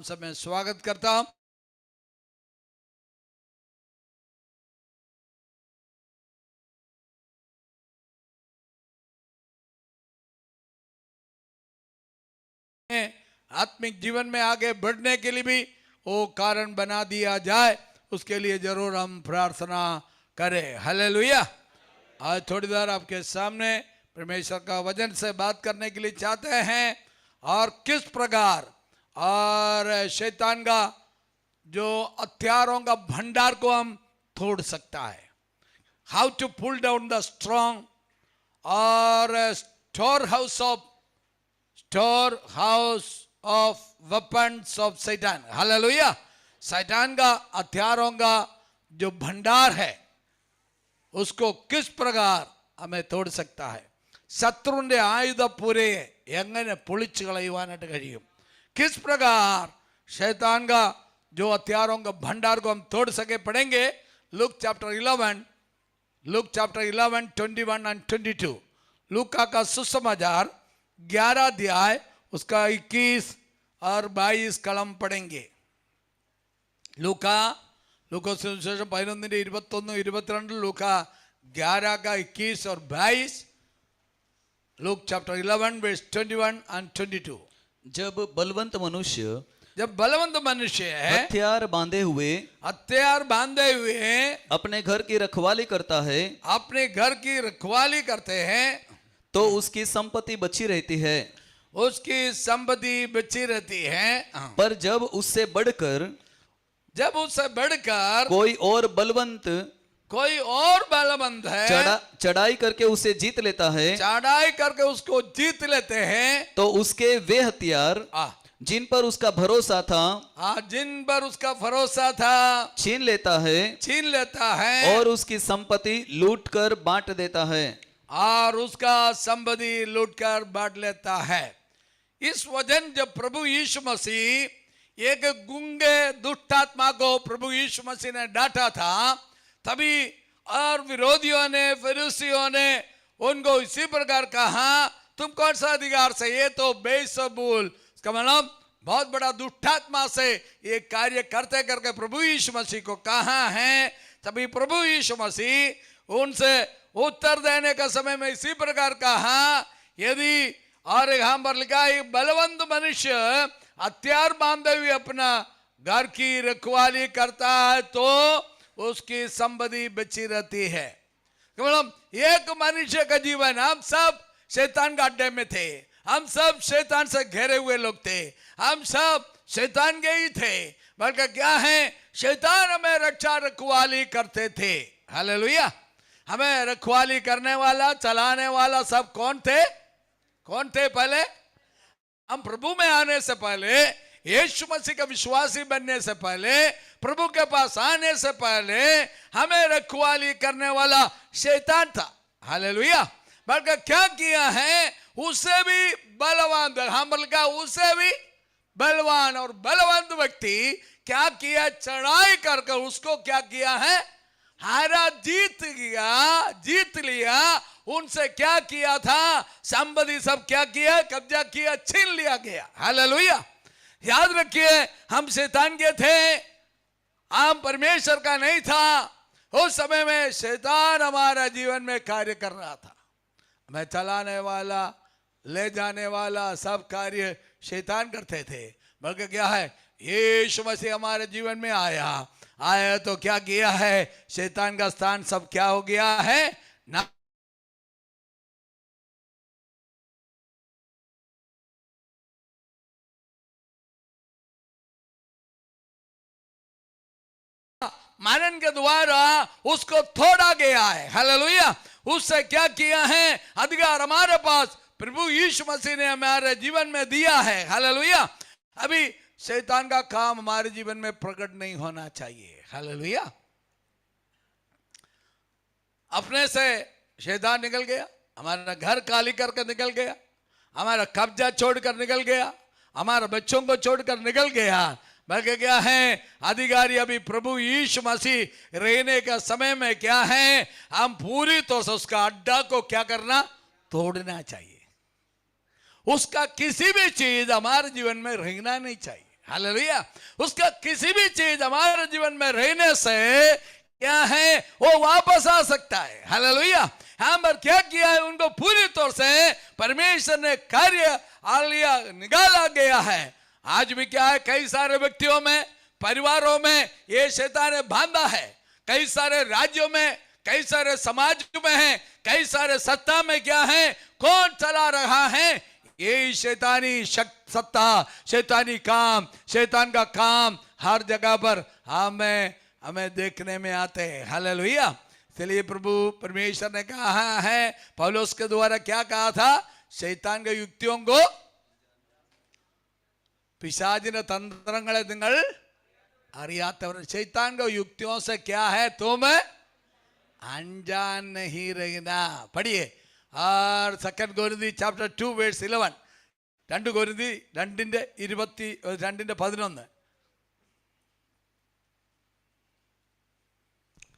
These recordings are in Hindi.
सब मैं स्वागत करता हूं। आत्मिक जीवन में आगे बढ़ने के लिए भी वो कारण बना दिया जाए, उसके लिए जरूर हम प्रार्थना करें। हालेलुया। आज थोड़ी देर आपके सामने परमेश्वर का वचन से बात करने के लिए चाहते हैं और किस प्रकार और शैतान का जो हथियारों का भंडार को हम तोड़ सकता है। How to pull down the strong और store house of weapons of Satan. Hallelujah. सैतान का हथियारों का जो भंडार है उसको किस प्रकार हमें तोड़ सकता है। ശത്രുവിന്റെ ആയുധപ്പുരയെ എങ്ങനെ പൊളിച്ചു കളയുവാനായിട്ട് കഴിയും। किस प्रकार शैतान का जो हथियारों का भंडार को हम तोड़ सके पढ़ेंगे। Luke chapter 11 21 and 22। लूका का सुसमाचार 11 अध्याय उसका 21 और 22 कलम पढ़ेंगे। लूका सुविशेषം 11:21-22, लूका 11 का 21 और 22। Luke chapter 11 verse 21 and 22। जब बलवंत मनुष्य है हथियार बांधे हुए अपने घर की रखवाली करते हैं तो उसकी संपत्ति बची रहती है। पर जब उससे बढ़कर कोई और बलवंत है चढ़ाई करके उसे जीत लेता है, उसको जीत लेते हैं, तो उसके वे हथियार जिन पर उसका भरोसा था छीन लेता है और उसकी संपत्ति लूट कर बांट देता है। इस वजन जब प्रभु यीशु मसीह एक गूंगे दुष्टात्मा को प्रभु यीशु मसीह ने डांटा था, तभी और विरोधियों ने फरीसियों ने उनको इसी प्रकार कहा, तुम कौन सा अधिकार से, ये तो बेसबूल, इसका मतलब बहुत बड़ा दुष्टात्मा से ये कार्य करते करके प्रभु यीशु मसीह को कहा है। तभी प्रभु यीशु मसीह उनसे उत्तर देने का समय में इसी प्रकार कहा, यदि और यहां पर लिखा है बलवंत मनुष्य हथियार बांधे हुए अपना घर की रखवाली करता है तो उसकी संपत्ति बची रहती है। मतलब एक मनुष्य का जीवन, हम सब शैतान का अड्डे में थे, हम सब शैतान से घेरे हुए लोग थे, हम सब शैतान के ही थे, बल्कि क्या है, शैतान हमें रक्षा रखवाली करते थे। हालेलुया। हमें रखवाली करने वाला, चलाने वाला सब कौन थे पहले? हम प्रभु में आने से पहले, यीशु मसीह का विश्वासी बनने से पहले, प्रभु के पास आने से पहले हमें रखवाली करने वाला शैतान था। हालेलुया। बल्कि क्या किया है, उसे भी बलवान, हम का उसे भी बलवान और बलवंत व्यक्ति क्या किया, चढ़ाई करके उसको क्या किया है, हारा, जीत लिया। उनसे क्या किया था, संपत्ति सब क्या किया, कब्जा किया, छीन लिया गया। हालेलुया। याद रखिए, हम शैतान के थे, हम परमेश्वर का नहीं था। उस समय में शैतान हमारा जीवन में कार्य कर रहा था। हमें चलाने वाला, ले जाने वाला सब कार्य शैतान करते थे। बल्कि क्या है, यीशु मसीह हमारे जीवन में आया तो क्या किया है, शैतान का स्थान सब क्या हो गया है ना। मानन के द्वारा उसको तोड़ा गया है। हालेलुया। उससे क्या किया है, अधिकार हमारे पास प्रभु यीशु मसीह ने हमारे जीवन में दिया है। हालेलुया। अभी शैतान का काम हमारे जीवन में प्रकट नहीं होना चाहिए। हालेलुया। अपने से शैतान निकल गया, हमारा घर खाली करके निकल गया, हमारा कब्जा छोड़कर निकल गया, हमारे बच्चों को छोड़कर निकल गया। बल्कि क्या है, अधिकारी अभी प्रभु यीशु मसीह रहने का समय में क्या है, हम पूरी तौर से उसका अड्डा को क्या करना, तोड़ना चाहिए। उसका किसी भी चीज हमारे जीवन में रहना नहीं चाहिए। हालेलुया। उसका किसी भी चीज हमारे जीवन में रहने से क्या है, वो वापस आ सकता है। हालेलुया। यहाँ पर क्या किया है, उनको पूरी तौर से परमेश्वर ने कार्य आलिया निकाला गया है। आज भी क्या है, कई सारे व्यक्तियों में, परिवारों में ये शैतान ने बांधा है। कई सारे राज्यों में, कई सारे समाज में है, कई सारे सत्ता में क्या है, कौन चला रहा है, ये शैतानी सत्ता, शैतानी काम, शैतान का काम हर जगह पर हमें देखने में आते हैं। हालेलुया। इसलिए प्रभु परमेश्वर ने कहा है, पौलुस के द्वारा क्या कहा था, शैतान के युक्तियों को, पिशाचिन तंत्रങ്ങളെ നിങ്ങൾ അറിയാത്തവർ, शैतान के युक्तियों से क्या है, तुम अनजान नहीं रहना। पढ़िए। और 2 कोरिन्थी chapter 2 verse 11, 2 कोरिन्थी 2:11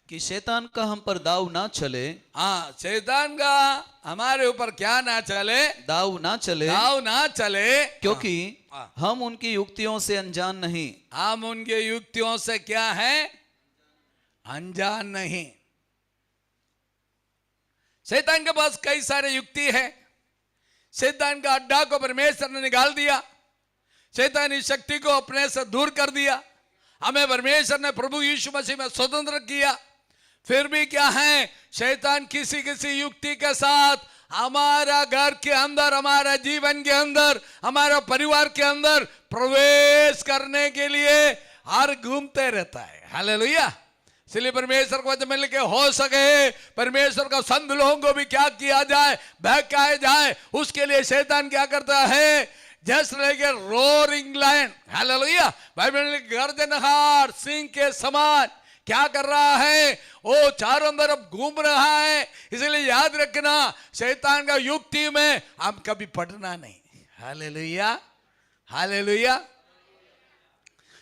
कि शैतान का हम पर दाव ना चले। हाँ, शैतान का हमारे ऊपर क्या ना चले, दाव ना चले, दाव ना चले, क्योंकि हम उनकी युक्तियों से अनजान नहीं। हम उनके युक्तियों से क्या है, अनजान नहीं। शैतान के पास कई सारे युक्ति है। शैतान का अड्डा को परमेश्वर ने निकाल दिया, शैतानी शक्ति को अपने से दूर कर दिया। हमें परमेश्वर ने प्रभु यीशु मसीह में स्वतंत्र किया। फिर भी क्या है, शैतान किसी किसी युक्ति के साथ हमारा घर के अंदर, हमारा जीवन के अंदर, हमारा परिवार के अंदर प्रवेश करने के लिए हर घूमते रहता है। हालेलुया। इसलिए परमेश्वर को वचन में लिखे, हो सके परमेश्वर का संत लोगों को भी क्या किया जाए, बहकाया जाए। उसके लिए शैतान क्या करता है, just like a roaring lion, hallelujah, Bible में गर्जनहार सिंह के समान क्या कर रहा है, वो चारों तरफ घूम रहा है। इसलिए याद रखना, शैतान का युक्ति में हम कभी पढ़ना नहीं। Hallelujah, hallelujah.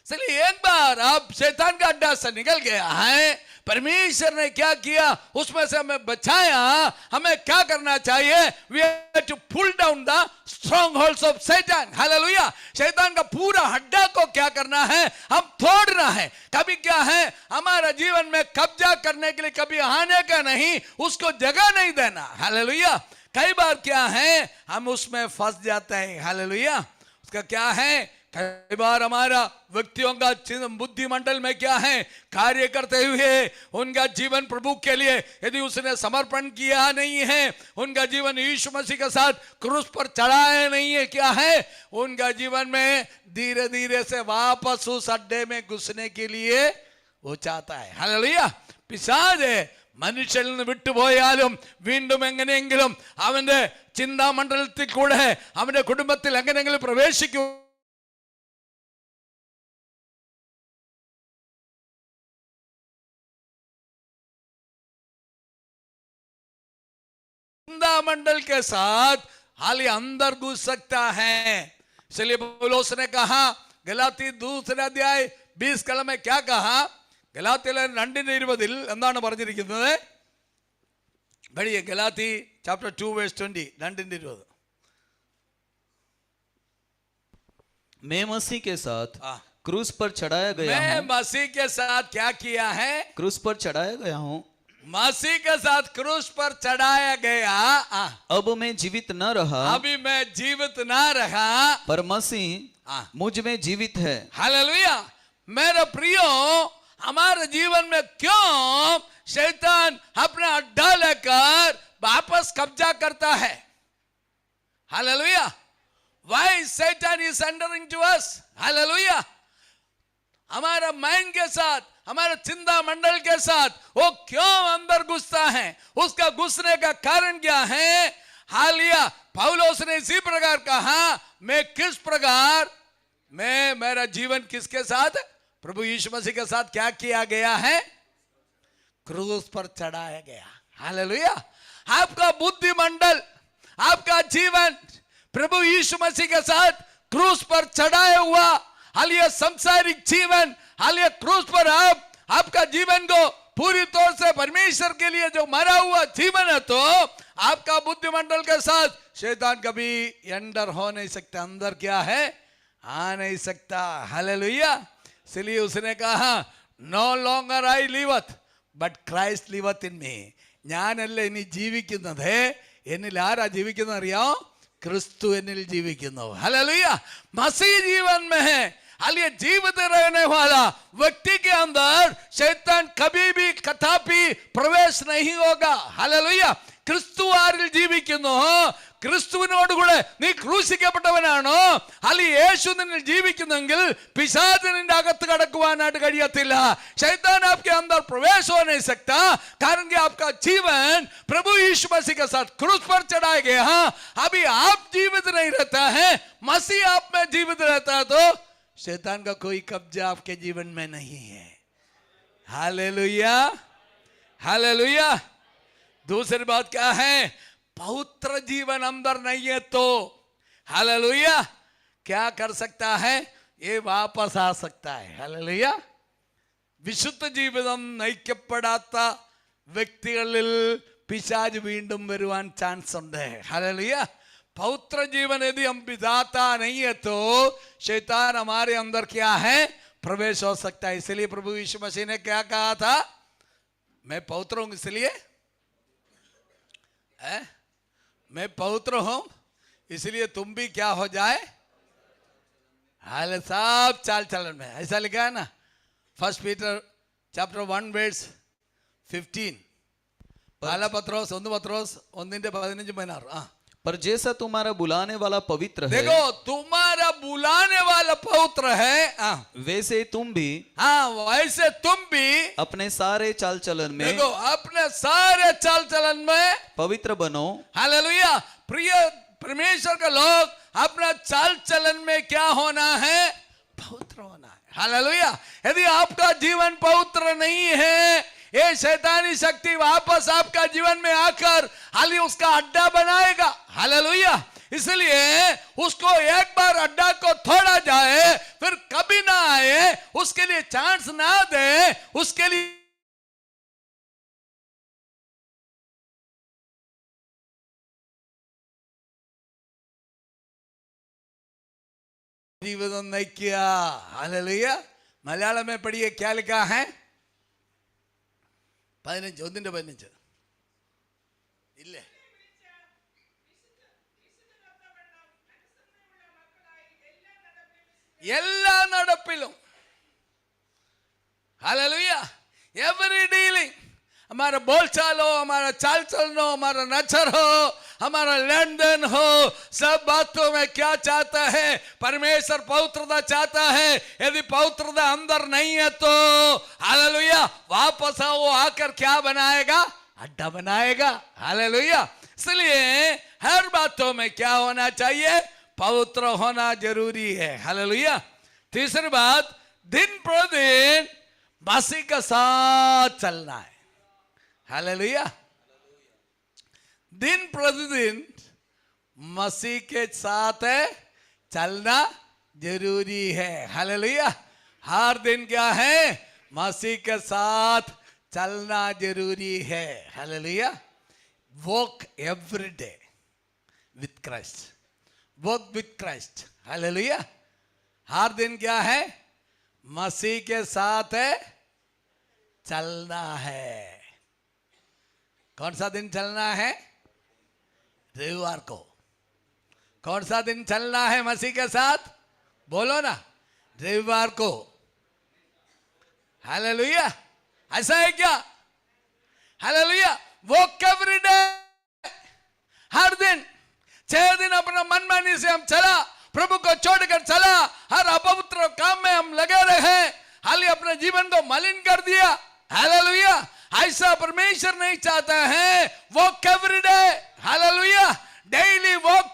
इसलिए एक बार अब शैतान का अड्डा से निकल गया है, परमेश्वर ने क्या किया, उसमें से हमें बचाया। हमें क्या करना चाहिए, we have to pull down the strongholds of Satan. Hallelujah. शैतान का पूरा अड्डा को क्या करना है, हम तोड़ना है। कभी क्या है, हमारा जीवन में कब्जा करने के लिए कभी आने का नहीं, उसको जगह नहीं देना। हालेलुया। कई बार क्या है, हम उसमें फंस जाते हैं। हालेलुया। उसका क्या है, कई बार हमारा व्यक्तियों का बुद्धिमंडल में क्या है, कार्य करते हुए उनका जीवन प्रभु के लिए यदि उसने समर्पण किया नहीं है, उनका जीवन यीशु मसीह के साथ क्रूस पर चढ़ाया नहीं है, क्या है, उनका जीवन में धीरे धीरे से वापस उस अड्डे में घुसने के लिए वो चाहता है। हालेलुया। പിശാച് മനുഷ്യനിൽ നിന്ന് വിട്ടുപോയാലും വീണ്ടും എങ്ങനെയെങ്കിലും അവന്റെ ചിന്താമണ്ഡലത്തിൽ കൂടെ അവന്റെ കുടുംബത്തിൽ എങ്ങനെയെങ്കിലും പ്രവേശിക്കും मंडल के साथ हाल अंदर घुस सकता है। इसलिए पौलुस ने कहा, गलाती 2:20 में क्या कहा, गलातिले 2:20 എന്താണ് പറഞ്ഞിരിക്കുന്നത്, बढ़िए, गलाती chapter 2 verse 20, 2:20, मैं मसीह के साथ क्रूस पर चढ़ाया गया हूं। मैं मसीह के साथ क्या किया है, क्रूस पर चढ़ाया गया हूं। मसीह के साथ क्रूस पर चढ़ाया गया। अब मैं जीवित न रहा, अभी मैं जीवित ना रहा, पर मसीह मुझ में जीवित है। हालेलुया। मेरे प्रियो, हमारे जीवन में क्यों शैतान अपना अड्डा लेकर वापस कब्जा करता है। Hallelujah. Why Satan is entering to us? Hallelujah. हमारा माइंड के साथ, हमारे चिंता मंडल के साथ वो क्यों अंदर घुसता है, उसका घुसने का कारण क्या है। हालिया पौलुस ने इसी प्रकार कहा, मैं किस प्रकार, मैं मेरा जीवन किसके साथ, प्रभु यीशु मसीह के साथ क्या किया गया है, क्रूस पर चढ़ाया गया। हालेलुया। आपका बुद्धिमंडल, आपका जीवन प्रभु यीशु मसीह के साथ क्रूस पर चढ़ाया हुआ, हालिया संसारिक जीवन, हालिया क्रूस पर आपका जीवन को पूरी तौर से परमेश्वर के लिए जो मरा हुआ जीवन है, तो आपका बुद्धिमंडल के साथ शैतान कभी एंटर हो नहीं सकता। अंदर क्या है, आ नहीं सकता। हालेलुया। इसलिए उसने कहा no longer I liveth but Christ liveth in me. ഞാനല്ല ഇനി ജീവിക്കുന്നത്, എന്നിൽ ആരാ ജീവിക്കുന്നത് അറിയാം? क्रिस्तु എന്നിൽ ജീവിക്കുന്നു। हालेलुया। मसीह जीवन में है। हालिए जीवित रहने वाला व्यक्ति के अंदर शैतान कभी भी कदापि प्रवेश नहीं होगा। हालेलुया। ക്രിസ്തു ആരിൽ ജീവിക്കുന്നു, ക്രിസ്തുവിനോടുകൂടെ നീ ക്രൂശിക്കപ്പെട്ടവനാണോ, അല്ലെങ്കിൽ യേശു നിന്നിൽ ജീവിക്കുന്നെങ്കിൽ പിശാച് നിന്റെ അകത്ത് കടക്കുവാനായിട്ട് കഴിയത്തില്ല। शैतान आपके अंदर प्रवेश हो नहीं सकता, कारण कि आपका जीवन प्रभु यीशु मसीह के साथ क्रूस पर चढ़ाया गया। अभी आप जीवित नहीं रहता है, मसीह आप में जीवित रहता है, तो शैतान का कोई कब्जा आपके जीवन में नहीं है। हालेलुया। हालेलुया। दूसरी बात क्या है? पवित्र जीवन अंदर नहीं है तो हालेलुया क्या कर सकता है? ये वापस आ सकता है। हालेलुया। വിശുദ്ധ ജീവിതം നയിക്കപ്പെടാത്ത വ്യക്തികളിൽ പിശാച് വീണ്ടും വരുവാൻ ചാൻസ് ഉണ്ട്। हालेलुया। पवित्र जीवन यदि हम बिताता नहीं है तो शैतान हमारे अंदर क्या है? प्रवेश हो सकता है। इसलिए प्रभु यीशु मसीह ने क्या कहा था? मैं पवित्र हूं इसलिए मैं पवित्र हूं, इसलिए तुम भी क्या हो जाए? हाल सब चाल चलन में ऐसा लिखा है ना। फर्स्ट पीटर चैप्टर 1 verse 15 पहला पत्रोस 1 पत्रोस 1:15 पर जैसा तुम्हारा बुलाने वाला पवित्र है, देखो तुम्हारा बुलाने वाला पवित्र है, वैसे तुम भी वैसे तुम भी अपने सारे चाल चलन में, देखो अपने सारे चाल चलन में पवित्र बनो। हालेलुया। प्रिय परमेश्वर के लोग, अपना चाल चलन में क्या होना है? पवित्र होना है। हालेलुया। यदि आपका जीवन पवित्र नहीं है, ये शैतानी शक्ति वापस आपका जीवन में आकर हाली उसका अड्डा बनाएगा। हालेलुया। इसलिए उसको एक बार अड्डा को छोड़ा जाए, फिर कभी ना आए, उसके लिए चांस ना दे, उसके लिए जीवन नहीं किया। हालेलुया। मलयालम में पढ़िए क्या लिखा है? 15 ഇല്ലേ? എല്ലാ നടപ്പിലും हालेलुया एवरी डीलिंग, हमारा बोलचाल हो, हमारा चाल चलन हो, हमारा नजर हो, हमारा लेन देन हो, सब बातों में क्या चाहता है? परमेश्वर पवित्रता चाहता है। यदि पवित्रता अंदर नहीं है तो हालेलुया वापस वो आकर क्या बनाएगा? अड्डा बनाएगा। हालेलुया। इसलिए हर बातों में क्या होना चाहिए? पवित्र होना जरूरी है। हालेलुया। तीसरी बात, दिन प्रतिदिन मसीह के साथ चलना है। हालेलुया। दिन प्रतिदिन मसीह के साथ चलना जरूरी है। हालेलुया। हर दिन क्या है? मसीह के साथ चलना जरूरी है। Hallelujah. Walk every day with Christ, walk with Christ. Hallelujah. हर दिन क्या है? मसीह के साथ चलना है। कौन सा दिन चलना है? रविवार को। कौन सा दिन चलना है मसीह के साथ? बोलो ना, रविवार को। हालेलुया। ऐसा है क्या? हालेलुया। वॉक एवरी डे, हर दिन 6 दिन अपना मनमानी से हम चला, प्रभु को छोड़कर चला, हर अपवित्र काम में हम लगे रहे, हाल अपने जीवन को मलिन कर दिया। हालेलुया। ऐसा परमेश्वर नहीं चाहता है। Walk every day. Hallelujah. Daily walk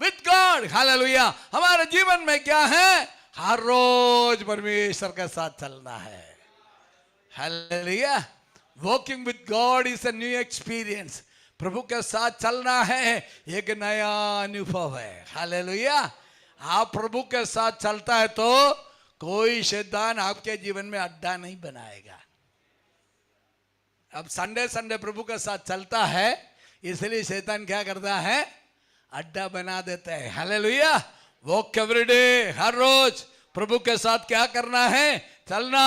with God. Hallelujah. हमारे जीवन में क्या है? हर रोज परमेश्वर के साथ चलना है। Hallelujah. Walking with God is a new experience. प्रभु के साथ चलना है एक नया अनुभव है। हालेलुया। आप प्रभु के साथ चलता है तो कोई शैतान आपके जीवन में अड्डा नहीं बनाएगा। अब संडे संडे प्रभु के साथ चलता है, इसलिए शैतान क्या करता है? अड्डा बना देता है। हालेलुया। वॉक एवरी डे, हर रोज प्रभु के साथ क्या करना है? चलना।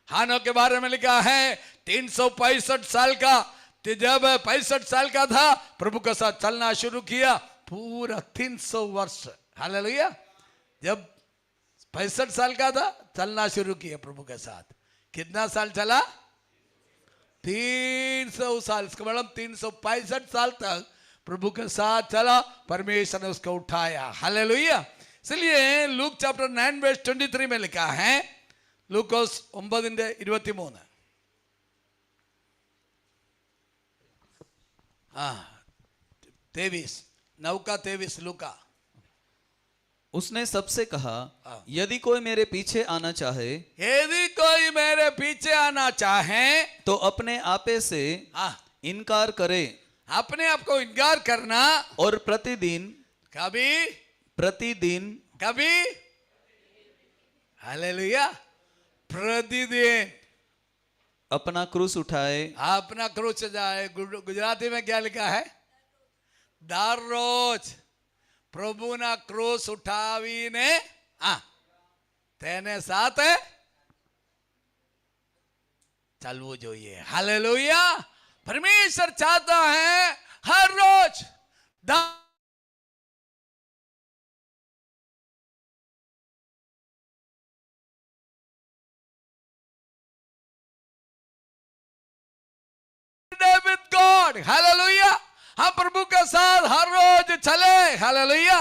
हानो के बारे में लिखा है 365 साल का, जब 65 साल का था प्रभु के साथ चलना शुरू किया, पूरा 300 वर्ष। हालेलुया। जब 65 साल का था चलना शुरू किया प्रभु के साथ। कितना साल चला? 300 साल। इसका मतलब 365 साल तक प्रभु के साथ चला, परमेश्वर ने उसको उठाया। हालेलुया। इसलिए लूक चैप्टर 9 verse 23 में लिखा है, लूकोस 9:23, हाँ 23, 9 का 23 लूका। उसने सबसे कहा, यदि कोई मेरे पीछे आना चाहे, यदि कोई मेरे पीछे आना चाहे तो अपने आपे से इनकार करे, अपने आप को इनकार करना, और प्रतिदिन कभी हालेलुया, प्रतिदिन अपना क्रूस उठाए। अपना क्रूस जाए। गुजराती में क्या लिखा है? दररोज પ્રભુના ક્રોસ ઉઠાવીને તેને સાથે ચાલવું જોઈએ। હાલેલુયા। परमेश्वर चाहता है हर रोज with God। हालेलुया। हम प्रभु के साथ हर रोज चले। हालेलुया।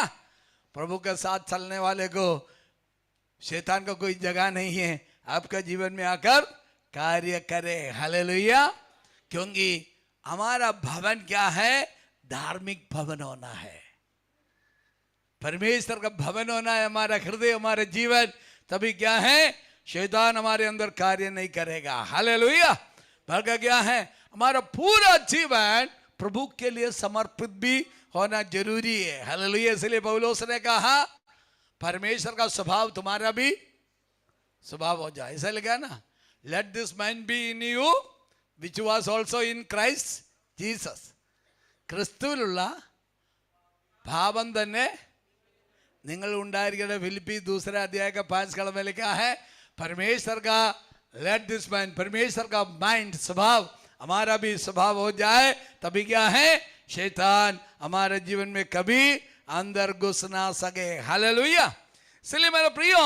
प्रभु के साथ चलने वाले को शैतान को कोई जगह नहीं है आपका जीवन में आकर कार्य करे। हालेलुया। क्योंकि हमारा भवन क्या है? धार्मिक भवन होना है, परमेश्वर का भवन होना है हमारा हृदय, हमारे जीवन। तभी क्या है? शैतान हमारे अंदर कार्य नहीं करेगा। हालेलुया। बल्कि क्या है? हमारा पूरा जीवन प्रभु के लिए समर्पित भी होना जरूरी है। हालेलुया। इसलिए पौलुस ने कहा परमेश्वर का स्वभाव तुम्हारा भी स्वभाव हो जाए। ऐसा लिखा ना, let this mind be in you which was also in Christ Jesus। ക്രിസ്തുവിലുള്ള ഭാവം തന്നെ നിങ്ങൾ ഉണ്ടായിരിക്കണം। ഫിലിപ്പി 2 अध्याय का 5 में लिखा है परमेश्वर का लेट दिस माइंड, परमेश्वर का माइंड स्वभाव हमारा भी स्वभाव हो जाए। तभी क्या है? शैतान हमारे जीवन में कभी अंदर घुस ना सके। हालेलुया। इसलिए मेरे प्रियो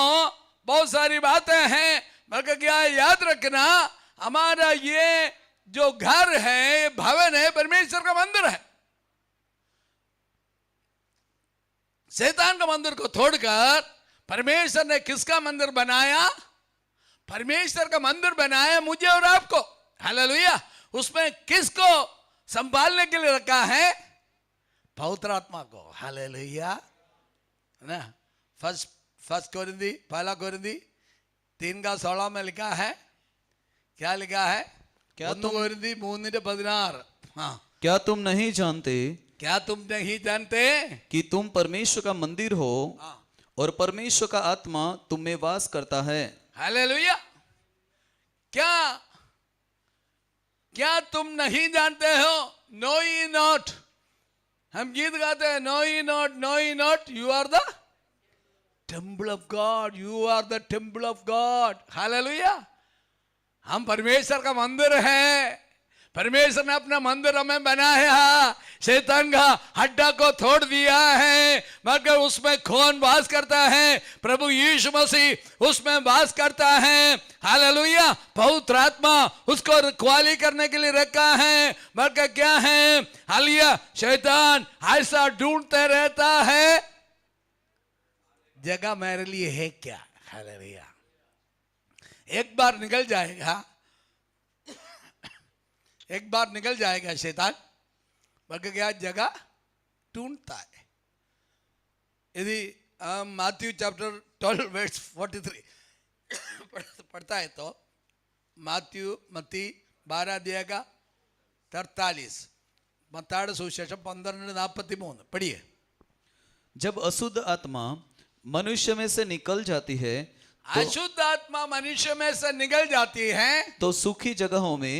बहुत सारी बातें हैं, बल्कि क्या याद रखना, हमारा ये जो घर है, भवन है, परमेश्वर का मंदिर है। शैतान का मंदिर को तोड़कर परमेश्वर ने किसका मंदिर बनाया? परमेश्वर का मंदिर बनाया मुझे और आपको। हालेलुया। उसमें किसको संभालने के लिए रखा है? पवित्र आत्मा को। हालेलुया ना। फर्स्ट कोरिंथी 1 कोरिंथी 3:16 में लिखा है, क्या लिखा है? क्या तुम 3:16। हाँ, क्या तुम नहीं जानते, क्या तुम नहीं जानते कि तुम परमेश्वर का मंदिर हो और परमेश्वर का आत्मा तुम में वास करता है। हालेलुया। क्या तुम नहीं जानते हो? Know ye not. हम गीत गाते हैं, know ye not, know ye not, you are the temple of God, you are the temple of God. Hallelujah. हम परमेश्वर का मंदिर है। परमेश्वर ने अपना मंदिर हमें बनाया, शैतान का हड्डा को तोड़ दिया है, मगर उसमें कौन वास करता है? प्रभु यीशु मसीह उसमें वास करता है। हालेलुया। पवित्र आत्मा उसको रखवाली करने के लिए रखा है। मगर क्या है? हालेलुया। शैतान ऐसा ढूंढते रहता है, जगह मेरे लिए है क्या? हालेलुया। एक बार निकल जाएगा शैतान, बल्कि क्या जगह ढूंढता है। यदि मैथ्यू चैप्टर 12 verse 43 पढ़ता है तो मत्ती 12 अध्याय का 43, मत्ताയുടെ സുവിശേഷം 12:43 पढ़िए। जब अशुद्ध आत्मा मनुष्य में से निकल जाती है, अशुद्ध आत्मा मनुष्य में से निकल जाती है, तो सूखी जगहों में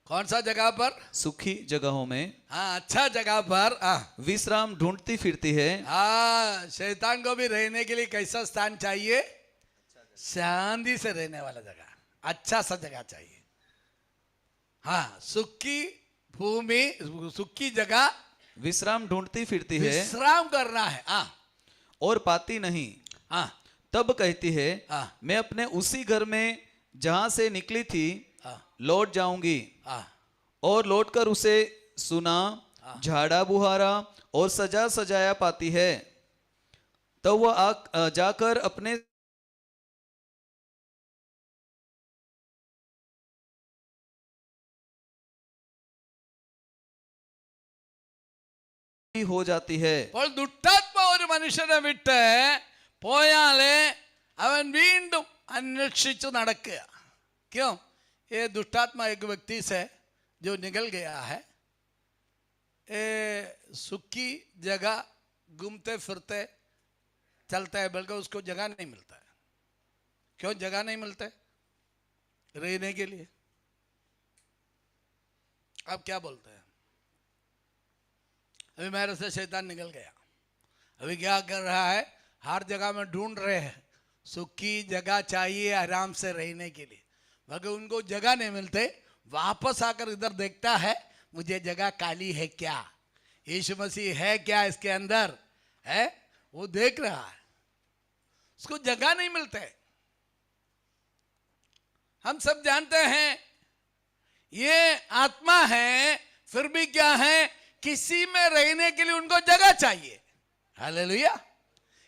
कौन सा जगह पर? सुखी जगहों में, हाँ, अच्छा जगह पर। विश्राम ढूंढती फिरती है। हाँ, शैतान को भी रहने के लिए कैसा स्थान चाहिए? शांति से रहने वाला जगह, अच्छा सा जगह चाहिए। हाँ, सुखी भूमि, सुखी जगह, विश्राम ढूंढती फिरती है विश्राम करना है। और पाती नहीं। हाँ, तब कहती है, हाँ, मैं अपने उसी घर में जहां से निकली थी हाँ, लौट जाऊंगी। हाँ, और लौटकर उसे सुना, झाड़ा बुहारा और सजा सजाया पाती है। तब वह जाकर अपने हो जाती है। അപ്പോൾ ദുഷ്ടാത്മ ഒരു മനുഷ്യനെ വിട്ട് പോയാല് അവൻ വീണ്ടും അന്വേഷിച്ചു നടക്കുക। क्यों? ये दुष्टात्मा एक व्यक्ति से जो निकल गया है, सुखी जगह घूमते फिरते चलता है, बल्कि उसको जगह नहीं मिलता है। क्यों जगह नहीं मिलता है? रहने के लिए। अब क्या बोलते हैं? अभी मेरे से शैतान निकल गया, अभी क्या कर रहा है? हर जगह में ढूंढ रहे हैं, सुखी जगह चाहिए आराम से रहने के लिए, मगर उनको जगह नहीं मिलते। वापस आकर इधर देखता है, मुझे जगह खाली है क्या, यीशु मसीह है क्या इसके अंदर है, वो देख रहा है, उसको जगह नहीं मिलते। हम सब जानते हैं ये आत्मा है, फिर भी क्या है, किसी में रहने के लिए उनको जगह चाहिए। हालेलुया!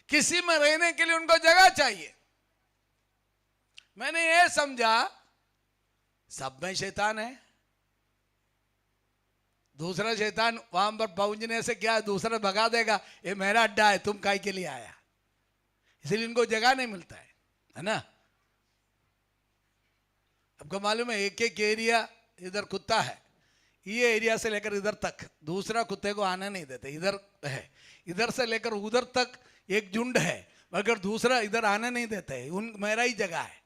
किसी में रहने के लिए उनको जगह चाहिए। मैंने ये समझा सब में शैतान है, दूसरा शैतान वहां पर पहुंचने से क्या दूसरा भगा देगा, ये मेरा अड्डा है, तुम काय के लिए आया, इसलिए इनको जगह नहीं मिलता है ना। आपको मालूम है एक एक एरिया, इधर कुत्ता है, ये एरिया से लेकर इधर तक दूसरा कुत्ते को आने नहीं देते, इधर है, इधर से लेकर उधर तक एक झुंड है, मगर दूसरा इधर आने नहीं देते, मेरा ही जगह है।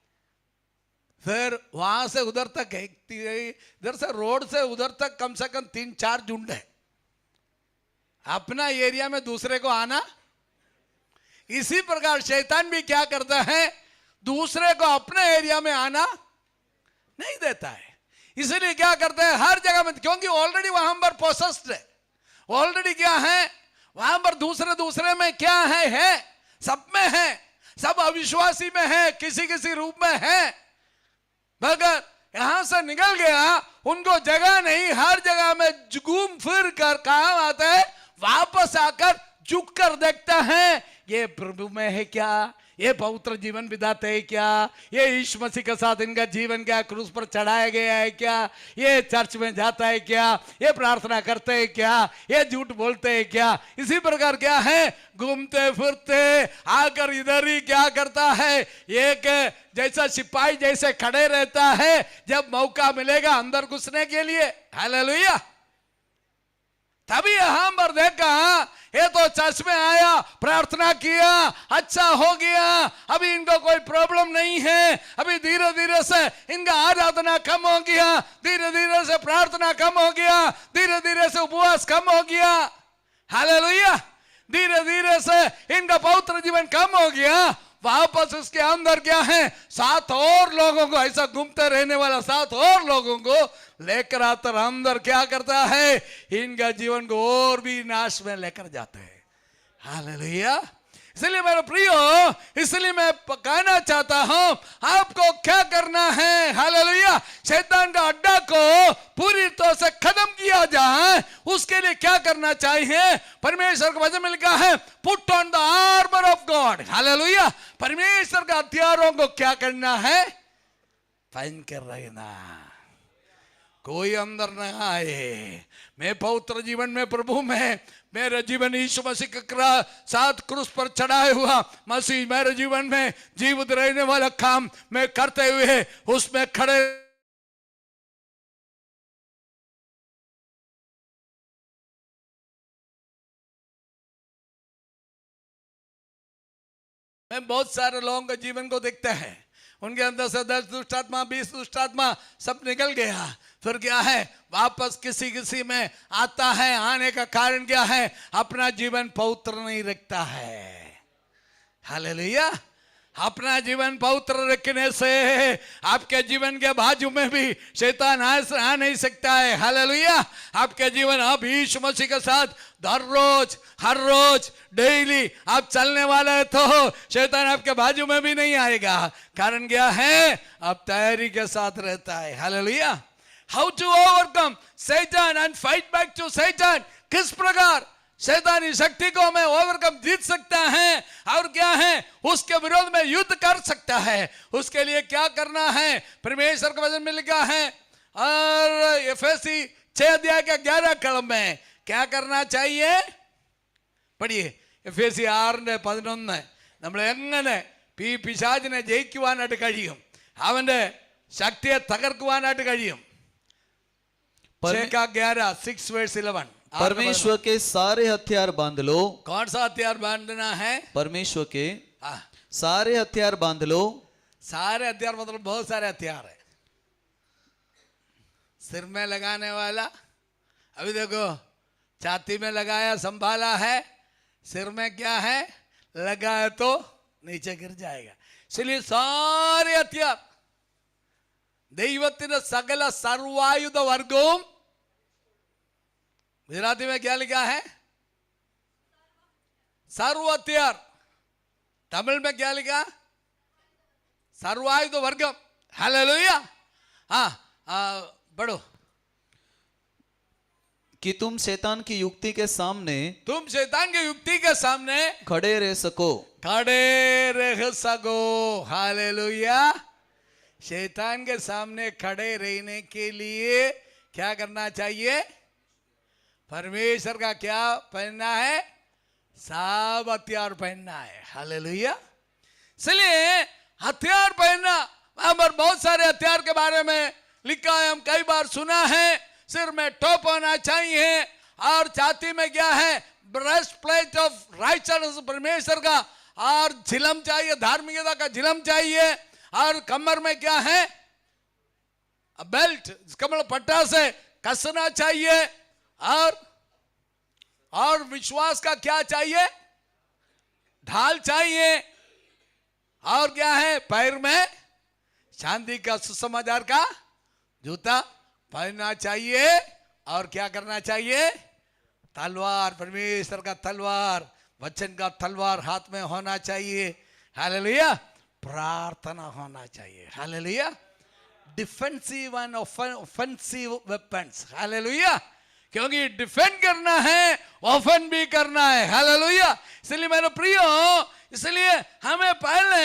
फिर वहां से उधर तक है, इधर से रोड से उधर तक कम से कम 3-4 झुंड है। अपना एरिया में दूसरे को आना। इसी प्रकार शैतान भी क्या करता है, दूसरे को अपने एरिया में आना नहीं देता है। इसलिए क्या करते हैं, हर जगह में, क्योंकि ऑलरेडी वहां पर पोसेस्ड है, ऑलरेडी क्या है वहां पर दूसरे में क्या है, सब में है, सब अविश्वासी में है, किसी किसी रूप में है, मगर यहां से निकल गया, उनको जगह नहीं, हर जगह में घूम फिर कर कहां आता है, वापस आकर झुक कर देखता है, ये प्रभु में है क्या, ये पवित्र जीवन बिताते हैं क्या, ये यीशु मसीह के साथ इनका जीवन क्या क्रूस पर चढ़ाया गया है क्या, ये चर्च में जाता है क्या, ये प्रार्थना करते हैं क्या, ये झूठ बोलते हैं क्या। इसी प्रकार क्या है, घूमते फिरते आकर इधर ही क्या करता है, एक जैसा सिपाही जैसे खड़े रहता है, जब मौका मिलेगा अंदर घुसने के लिए। हालेलुया! तभी यहां पर देखा, ये तो चर्च में आया, प्रार्थना किया, अच्छा हो गया, अभी इनको कोई प्रॉब्लम नहीं है, अभी धीरे धीरे से इनका आराधना कम हो गया, धीरे धीरे से प्रार्थना कम हो गया, धीरे धीरे से उपवास कम हो गया। हालेलुया! धीरे धीरे से इनका पवित्र जीवन कम हो गया। वापस उसके अंदर क्या है, 7 और लोगों को, ऐसा घूमते रहने वाला 7 और लोगों को लेकर आता, अंदर क्या करता है, इनका जीवन को और भी नाश में लेकर जाता है। हालेलुया! इसलिए मेरे प्रियो, इसलिए मैं कहना चाहता हूं, आपको क्या करना है। हालेलुया! शैतान का अड्डा को पूरी तरह से खत्म किया जाए, उसके लिए क्या करना चाहिए, परमेश्वर के वचन में लिखा है, put on the armour of God. Hallelujah! परमेश्वर के हथियारों को क्या करना है, पहन कर रहना, कोई अंदर न आए। मैं पवित्र जीवन में प्रभु में, मेरा जीवन यीशु मसीह के साथ क्रूस पर चढ़ाए हुआ मसीह मेरे जीवन में जीवित रहने वाला काम मैं करते हुए उसमें खड़े। मैं बहुत सारे लोगों के जीवन को देखता है, उनके अंदर से 10 दुष्ट आत्मा 20 दुष्ट आत्मा सब निकल गया। फिर क्या है, वापस किसी किसी में आता है। आने का कारण क्या है, अपना जीवन पवित्र नहीं रखता है। हालेलुया। अपना जीवन पवित्र रखने से आपके जीवन के बाजू में भी शैतान आ नहीं सकता है। हालेलुया। आपके जीवन आप यीशु मसीह के साथ हर रोज डेली आप चलने वाले हैं तो शैतान आपके बाजू में भी नहीं आएगा। कारण क्या है, आप तैयारी के साथ रहता है। हालेलुया। हाउ टू ओवरकम सैतान एंड फाइट बैक टू सैतान, किस प्रकार शैतानी शक्ति को हमें ओवरकम जीत सकता है और क्या है, उसके विरोध में युद्ध कर सकता है। उसके लिए क्या करना है, परमेश्वर के वचन में लिखा है। और एफएसी 6 अध्याय के 11 कलम में क्या करना चाहिए, പഠിയേ. എഫേസ്യ 6:11 നമ്മൾ എങ്ങനെ പിശാചിനെ ജയിക്കുവാനായിട്ട് കഴിയും, അവന്റെ ശക്തിയെ തകർക്കുവാനായിട്ട് കഴിയും. 6:11 परमेश्वर के सारे हथियार बांध लो. कौन सा हथियार बांधना है, परमेश्वर के सारे हथियार बांध लो. सारे हथियार मतलब बहुत सारे हथियार है. सिर में लगाने वाला, अभी देखो छाती में लगाया संभाला है, सिर में क्या है लगाया तो नीचे गिर जाएगा. इसलिए सारे हथियार ദൈവത്തിന്റെ സകല സർവായുധ വർഗവും, गुजराती में क्या लिखा है सर्व हथियार, तमिल में क्या लिखा सर्वायुध वर्गम. हालेलुया. हाँ पढ़ो. कि तुम शैतान की युक्ति के सामने, तुम शैतान की युक्ति के सामने खड़े रह सको. खड़े रह सको. हालेलुया. शैतान के सामने खड़े रहने के लिए क्या करना चाहिए, परमेश्वर का क्या पहनना है, सब हथियार पहनना है. हालेलुया. इसलिए हथियार पहनना, वहां पर बहुत सारे हथियार के बारे में लिखा है, हम कई बार सुना है. सिर में टोप होना चाहिए और छाती में क्या है ब्रेस्ट प्लेट ऑफ राइचनेस, परमेश्वर का, और झिलम चाहिए, धार्मिकता का झिलम चाहिए. और कमर में क्या है बेल्ट, कमर पट्टा से कसना चाहिए. और विश्वास का क्या चाहिए, ढाल चाहिए. और क्या है, पैर में शांति का सुसमाचार का जूता पहनना चाहिए. और क्या करना चाहिए, तलवार, परमेश्वर का तलवार, वचन का तलवार हाथ में होना चाहिए. हालेलुया. प्रार्थना होना चाहिए. Hallelujah. Defensive and offensive weapons. Hallelujah. क्योंकि डिफेंड करना है, ऑफेंड भी करना है. हालेलुया. इसलिए मेरे प्रियो, इसलिए हमें पहले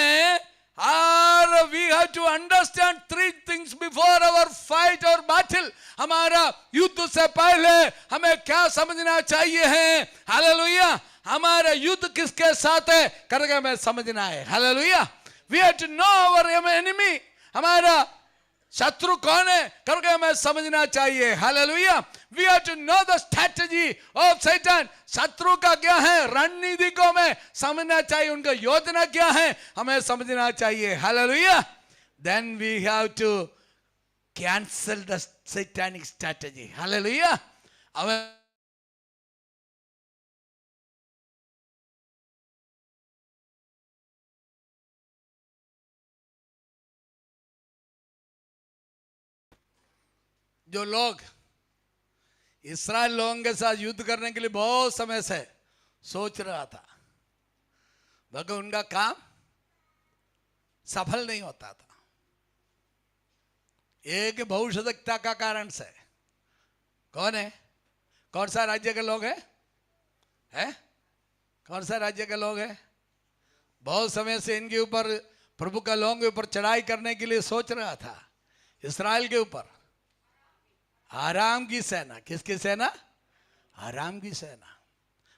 और we have to understand 3 things before our fight और बैटल. हमारा युद्ध से पहले हमें क्या समझना चाहिए है. हालेलुया. हमारा युद्ध किसके साथ है करके हमें समझना है. Hallelujah. We have to know our enemy, हमारा शत्रु कौन है करके हमें समझना चाहिए. Hallelujah. We have to know the strategy of Satan, शत्रु का क्या है रणनीति को हमें समझना चाहिए, उनका योजना क्या है हमें समझना चाहिए. Hallelujah. Then we have to cancel the satanic strategy. Hallelujah. हमें जो लोग इस्राएल लोगों के साथ युद्ध करने के लिए बहुत समय से सोच रहा था, मगर उनका काम सफल नहीं होता था. एक भविष्यवक्ता का कारण से. कौन है, कौन सा राज्य के लोग हैं, कौन सा राज्य के लोग हैं, बहुत समय से इनके ऊपर प्रभु का लोगों के ऊपर चढ़ाई करने के लिए सोच रहा था. इस्राएल के ऊपर आराम की सेना. किसकी सेना, आराम की सेना.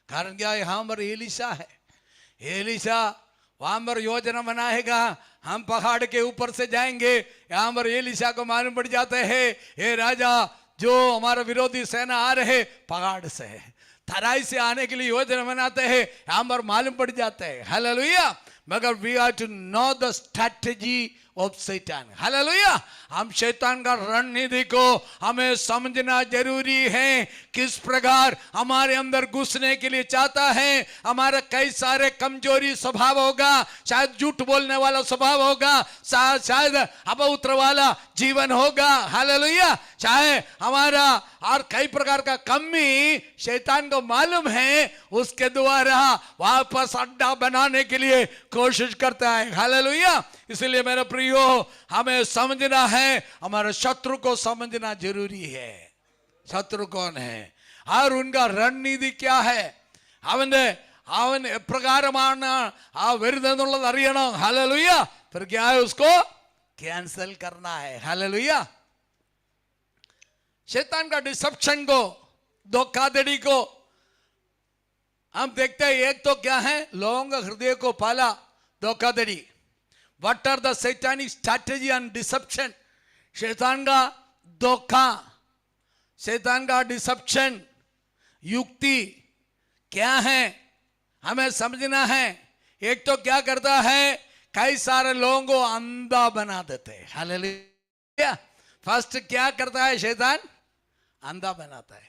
कारण क्या है, यहाँ पर एलिशा है. एलिशा वहां पर योजना बनाएगा, हम पहाड़ के ऊपर से जाएंगे. यहाँ पर एलिशा को मालूम पड़ जाते हैं, हे राजा जो हमारा विरोधी सेना आ रहे पहाड़ से है, तराई से आने के लिए योजना बनाते हैं, यहाँ पर मालूम पड़ जाते हैं. हालेलुया. मगर we have to know the strategy of शैतान। हालेलुया। हम शैतान का रणनीति को हमें समझना जरूरी है, किस प्रकार हमारे अंदर घुसने के लिए चाहता है। हमारा कई सारे कमजोरी स्वभाव होगा, शायद झूठ बोलने वाला स्वभाव होगा, शायद अपवित्र वाला जीवन होगा। हालेलुया। चाहे हमारा और कई प्रकार का कमी शैतान को मालूम है, उसके द्वारा वापस अड्डा बनाने के लिए कोशिश करता है। हालेलुया। इसलिए मेरे प्रियो, हमें समझना है, हमारे शत्रु को समझना जरूरी है। शत्रु कौन है और उनका रणनीति क्या है, അവൻ എപ്രകാരമാണ് ആ വരുന്നതെന്നുള്ളത് അറിയണം. हालेलुया. फिर क्या है, उसको कैंसिल करना है. हालेलुया. शैतान का डिसेप्शन को, धोखाधड़ी को हम देखते हैं. एक तो क्या है, लोगों का हृदय को पाला धोखाधड़ी. What are the satanic strategy and deception. शैतान का धोखा, शैतान का डिसेप्शन, युक्ति क्या है, हमें समझना है. एक तो क्या करता है, कई सारे लोगों को अंधा बना देते हैं. हालेलुया. फर्स्ट क्या करता है शैतान, अंधा बनाता है.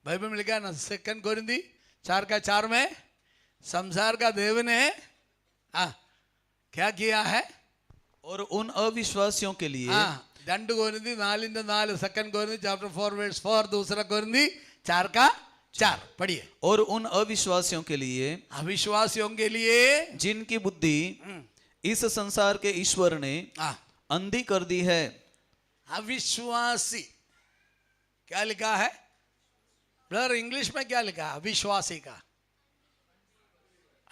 बाइबल में लिखा है ना, 2 कोरिन्थी 4:4 में, संसार का देव ने क्या किया है, और उन अविश्वासियों के लिए 2 कोरिन्थी 4:4, 2 कोरिन्थी चैप्टर 4:4, 2 कोरिन्थी 4:4 पढ़िए. और उन अविश्वासियों के लिए, अविश्वासियों के लिए जिनकी बुद्धि इस संसार के ईश्वर ने अंधी कर दी है. अविश्वासी क्या लिखा है ब्रदर, इंग्लिश में क्या लिखा है अविश्वासी का,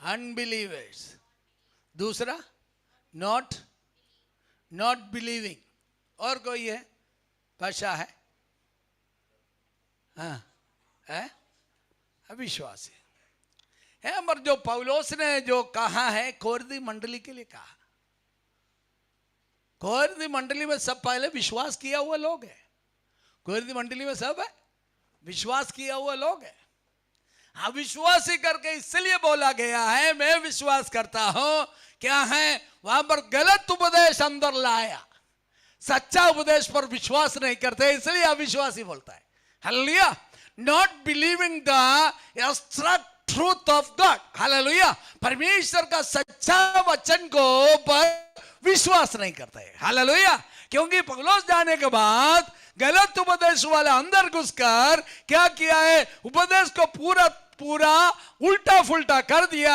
अनबिलीवर्स. दूसरा नॉट बिलीविंग. और कोई है भाषा है, है अविश्वासी है. पर जो पौलुस ने जो कहा है कोरिन्थी मंडली के लिए कहा, कोरिन्थी मंडली में सब पहले विश्वास किया हुआ लोग है. कोरिन्थी मंडली में सब है विश्वास किया हुआ लोग है. अविश्वासी करके इसलिए बोला गया है, मैं विश्वास करता हूं. क्या है, वहां पर गलत उपदेश अंदर लाया, सच्चा उपदेश पर विश्वास नहीं करते, इसलिए अविश्वासी बोलता है. Hallelujah. Not believing the abstract truth of God. Hallelujah. परमेश्वर का सच्चा वचन को पर विश्वास नहीं करता है. हालेलुया. क्योंकि पौलुस जाने के बाद गलत उपदेश वाला अंदर घुसकर क्या किया है, उपदेश को पूरा उल्टा फुल्टा कर दिया.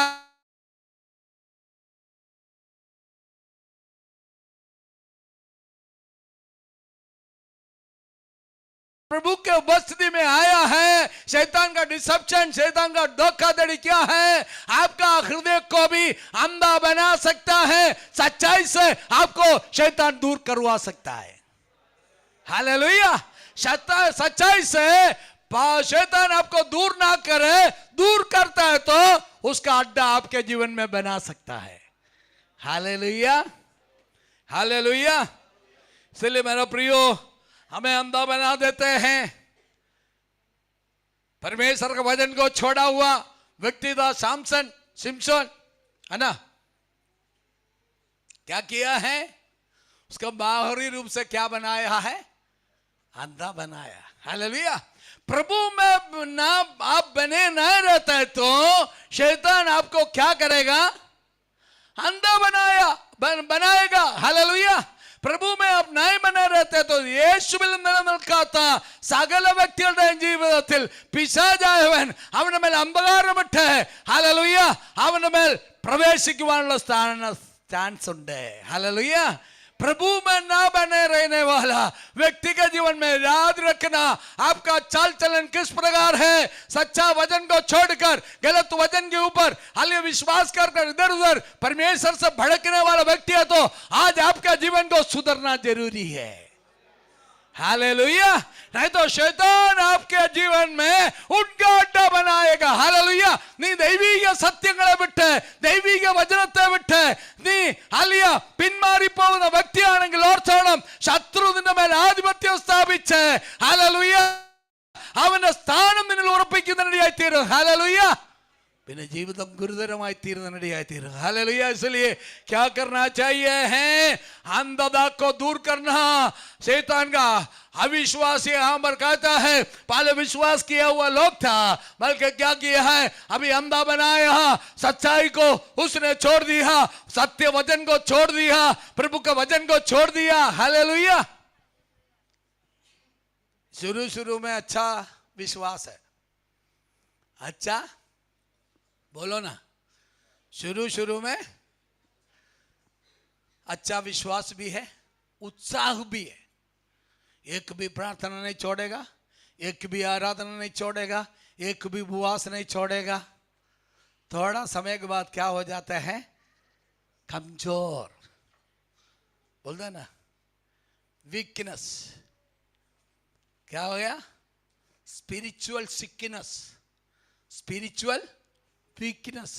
प्रभु के उपस्थिति में आया है. शैतान का डिसेप्शन, शैतान का धोखाधड़ी क्या है, आपका हृदय को भी अंधा बना सकता है. सच्चाई से आपको शैतान दूर करवा सकता है. हालेलुया. सच्चाई से शैतान आपको दूर ना करे, दूर करता है तो उसका अड्डा आपके जीवन में बना सकता है. हालेलुया. हालेलुया. इसलिए मेरा प्रियो, हमें अंधा बना देते हैं. परमेश्वर के वचन को छोड़ा हुआ व्यक्ति था सिमसोन, है ना. क्या किया है, उसका बाहरी रूप से क्या बनाया है, अंधा बनाया. हालेलुया. प्रभु में ना आप बने ना रहते हैं तो शैतान आपको क्या करेगा, अंधा बनाएगा. हालेलुया. പ്രഭു നയം ബനാരത്തെ യേശുവിൽ നിലനിൽക്കാത്ത സകല വ്യക്തികളുടെയും ജീവിതത്തിൽ പിശാചായവൻ അവന്റെ മേൽ അമ്പകാരമിട്ട് ഹല്ലേലൂയ അവന്റെ മേൽ പ്രവേശിക്കുവാനുള്ള ചാൻസ് ഉണ്ട്. ഹല്ലേലൂയ. प्रभु में ना बने रहने वाला व्यक्ति के जीवन में याद रखना, आपका चाल चलन किस प्रकार है. सच्चा वचन को छोड़कर गलत वचन के ऊपर हालिया विश्वास कर इधर उधर परमेश्वर से भड़कने वाला व्यक्ति है तो आज आपका जीवन को सुधरना जरूरी है. हालेलुया. नहीं तो शैतान आपके जीवन में उनका अड्डा बनाएगा. हालेलुया. നീ ദൈവിക സത്യങ്ങളെ വിട്ട് ദൈവിക വചനത്തെ വിട്ട് നീ ഹല്ലേലൂയ പിന്മാറിപ്പോകുന്ന വ്യക്തിയാണെങ്കിൽ ഓർത്തോണം, ശത്രു നിന്റെ മേൽ ആധിപത്യം സ്ഥാപിച്ച് ഹല്ലേലൂയ അവന്റെ സ്ഥാനം നിന്നിൽ ഉറപ്പിക്കുന്നതിനായി തീരും. ഹല്ലേലൂയ. പിന്നെ ജീവിതം ഗുരുതരമായി തീരുന്നതിനിടയായി തീരും. हालेलुया. इसलिए क्या करना चाहिए है, अंधता को दूर करना. शैतान का अविश्वास यहाँ पर कहता है, पहले विश्वास किया हुआ लोग था, बल्कि क्या किया है, अभी अंधा बनाया, सच्चाई को उसने छोड़ दिया, सत्य वचन को छोड़ दिया, प्रभु के वचन को छोड़ दिया. हालेलुया. शुरू में अच्छा विश्वास है. अच्छा बोलो ना. शुरू में अच्छा विश्वास भी है, उत्साह भी है. एक भी प्रार्थना नहीं छोड़ेगा, एक भी आराधना नहीं छोड़ेगा, एक भी उपवास नहीं छोड़ेगा. थोड़ा समय के बाद क्या हो जाता है, कमजोर. बोलते ना, वीकनेस. क्या हो गया, स्पिरिचुअल सिकनेस, स्पिरिचुअल वीकनेस.